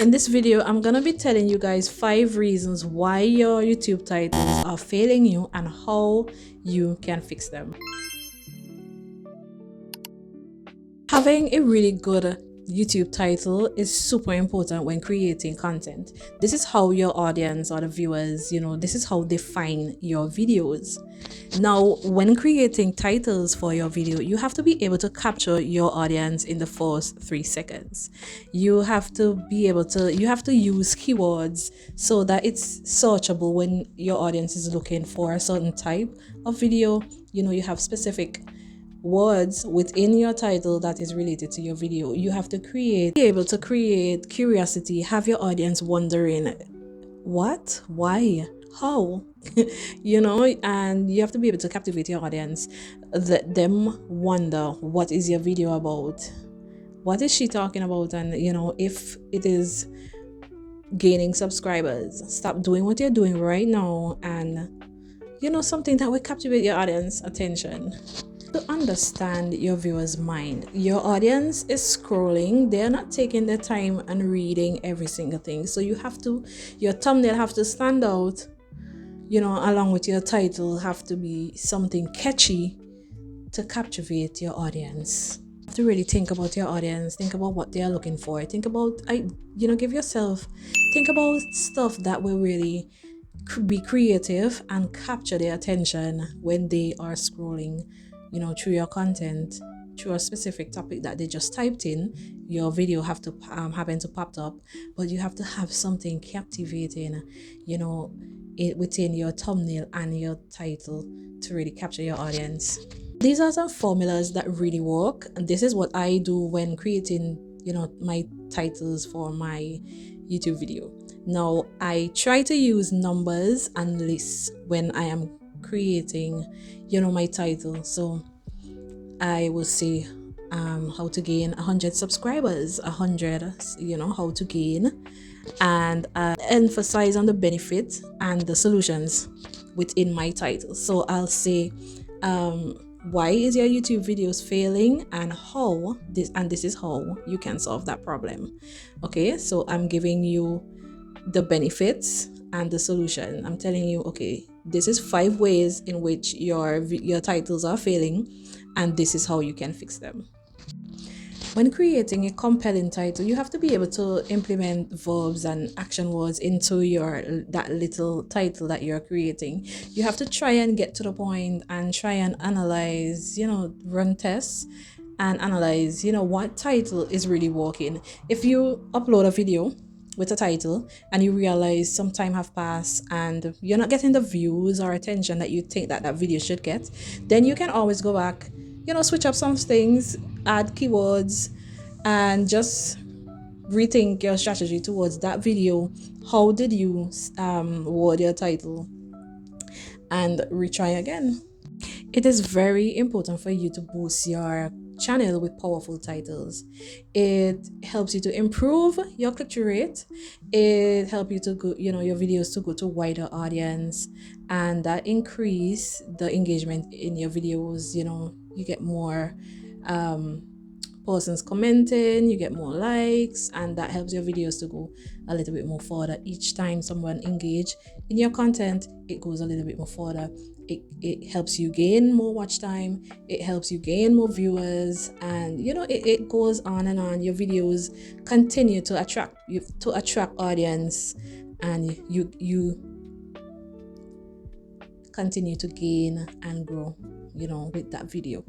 In this video, I'm gonna be telling you guys 5 reasons why your YouTube titles are failing you and how you can fix them. Having a really good YouTube title is super important when creating content. This is how your audience or the viewers, this is how they find your videos. Now, when creating titles for your video, you have to be able to capture your audience in the first 3 seconds. You have to use keywords so that it's searchable when your audience is looking for a certain type of video. You have specific words within your title that is related to your video. You have to be able to create curiosity, have your audience wondering what, why, how, and you have to be able to captivate your audience, let them wonder what is your video about, what is she talking about, and if it is gaining subscribers, stop doing what you're doing right now and something that will captivate your audience attention. To understand your viewer's mind, your audience is scrolling, they're not taking their time and reading every single thing, so your thumbnail have to stand out, along with your title have to be something catchy to captivate your audience. You have to really think about your audience, think about what they are looking for, think about think about stuff that will really be creative and capture their attention when they are scrolling through your content, through a specific topic that they just typed in. Your video have to happen to pop up, but you have to have something captivating within your thumbnail and your title to really capture your audience. These are some formulas that really work, and this is what I do when creating my titles for my YouTube video. Now, I try to use numbers and lists when I am creating my title. So I will say how to gain 100 subscribers, 100 how to gain, and emphasize on the benefits and the solutions within my title. So I'll say why is your YouTube videos failing and this is how you can solve that problem. Okay, so I'm giving you the benefits and the solution. I'm telling you, okay, this is 5 ways in which your titles are failing, and this is how you can fix them. When creating a compelling title, you have to be able to implement verbs and action words into that little title that you're creating. You have to try and get to the point and try and analyze, run tests and analyze, what title is really working. If you upload a video with a title and you realize some time have passed and you're not getting the views or attention that you think that video should get, then you can always go back, switch up some things, add keywords, and just rethink your strategy towards that video. How did you word your title, and retry again. It is very important for you to boost your channel with powerful titles. It helps you to improve your click-through rate. It helps you to go, your videos to go to wider audience, and that increase the engagement in your videos. You get more persons commenting, you get more likes, and that helps your videos to go a little bit more further. Each time someone engage in your content, it goes a little bit more further. It helps you gain more watch time, it helps you gain more viewers, and it goes on and on. Your videos continue to attract audience, and you continue to gain and grow with that video.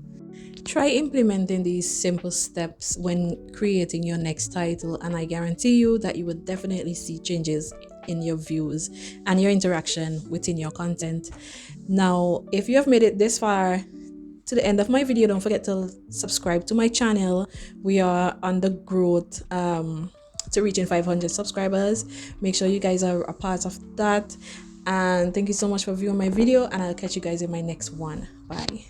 Try implementing these simple steps when creating your next title, and I guarantee you that you would definitely see changes in your views and your interaction within your content. Now, if you have made it this far to the end of my video, don't forget to subscribe to my channel. We are on the growth to reaching 500 subscribers. Make sure you guys are a part of that, and thank you so much for viewing my video, and I'll catch you guys in my next one. Bye.